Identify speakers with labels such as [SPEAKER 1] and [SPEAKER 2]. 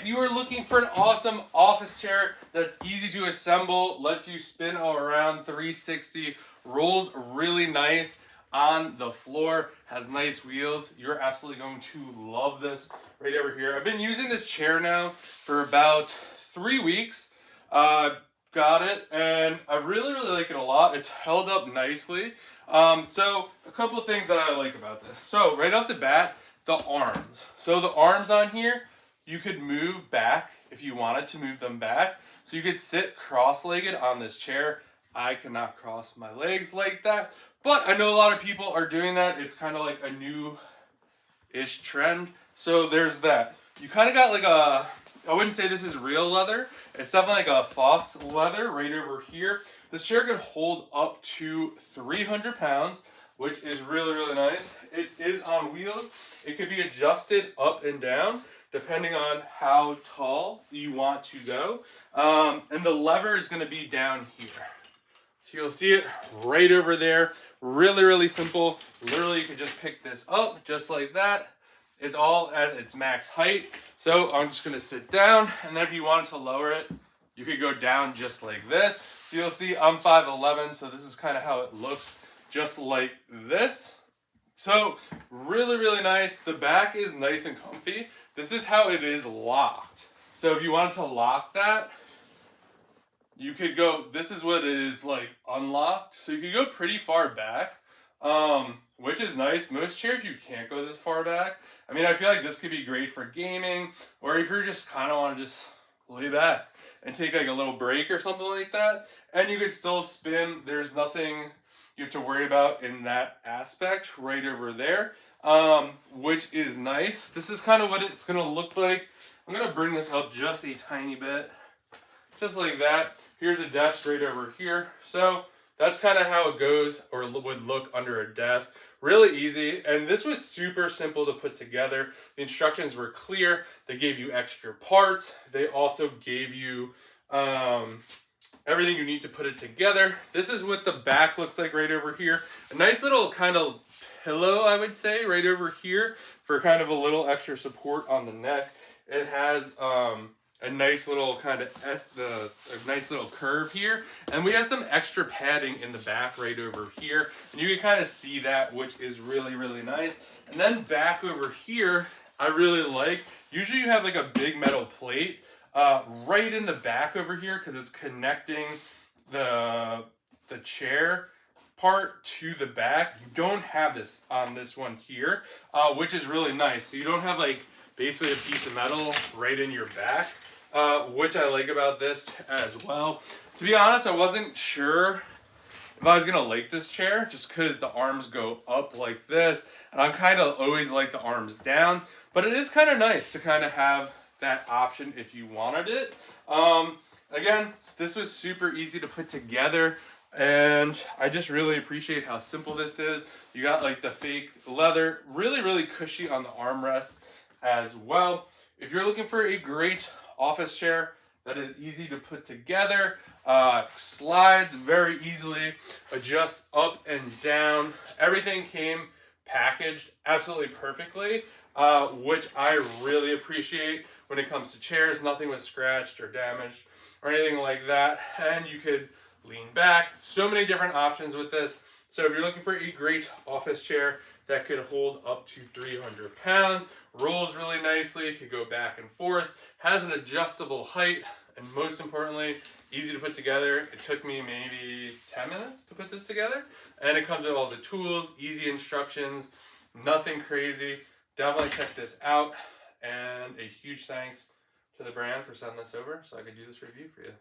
[SPEAKER 1] you are looking for an awesome office chair that's easy to assemble, lets you spin all around 360, rolls really nice on the floor, has nice wheels, you're absolutely going to love this right over here. I've been using this chair now for about 3 weeks. Got it, and I really like it a lot. It's held up nicely. So a couple of things that I like about this. So right off the bat, the arms. So the arms on here, you could move back if you wanted to move them back. So you could sit cross-legged on this chair. I cannot cross my legs like that, but I know a lot of people are doing that. It's kind of like a new-ish trend. So there's that. You kind of got like a, I wouldn't say this is real leather. It's definitely like a fox leather right over here. This chair could hold up to 300 pounds, which is really nice. It is on wheels. It could be adjusted up and down depending on how tall you want to go. And the lever is going to be down here. So you'll see it right over there. Really simple. Literally, you could just pick this up just like that. It's all at its max height. So I'm just gonna sit down, and then if you wanted to lower it, you could go down just like this. So you'll see I'm 5'11", so this is kind of how it looks, just like this. So really nice. The back is nice and comfy. This is how it is locked. So if you wanted to lock that, you could go, this is what it is like unlocked. So you could go pretty far back, which is nice. Most chairs you can't go this far back. I mean, I feel like this could be great for gaming, or if you're just kind of want to just lay back and take like a little break or something like that, and you could still spin. There's nothing you have to worry about in that aspect right over there, which is nice. This is kind of what it's going to look like. I'm going to bring this up just a tiny bit, just like that. Here's a desk right over here. So that's kind of how it goes, or would look under a desk. Really easy, and this was super simple to put together. The instructions were clear. They gave you extra parts. They also gave you everything you need to put it together. This is what the back looks like right over here. A nice little kind of pillow, I would say, right over here for kind of a little extra support on the neck. It has a nice little kind of a nice little curve here, and we have some extra padding in the back right over here, and you can kind of see that, which is really nice. And then back over here, I really like, usually you have like a big metal plate right in the back over here because it's connecting the chair part to the back. You don't have this on this one here, which is really nice. So you don't have like basically a piece of metal right in your back, which I like about this as well. To be honest, I wasn't sure if I was gonna like this chair just because the arms go up like this, and I'm kind of always like the arms down, but it is kind of nice to kind of have that option if you wanted it. Again, this was super easy to put together, and I just really appreciate how simple this is. You got like the fake leather, really cushy on the armrests as well. If you're looking for a great office chair that is easy to put together, slides very easily, adjusts up and down, everything came packaged absolutely perfectly, which I really appreciate when it comes to chairs. Nothing was scratched or damaged or anything like that, and you could lean back. So many different options with this. So if you're looking for a great office chair that could hold up to 300 pounds, rolls really nicely, could go back and forth, has an adjustable height, and most importantly, easy to put together. It took me maybe 10 minutes to put this together, and it comes with all the tools, easy instructions, nothing crazy. Definitely check this out, and a huge thanks to the brand for sending this over so I could do this review for you.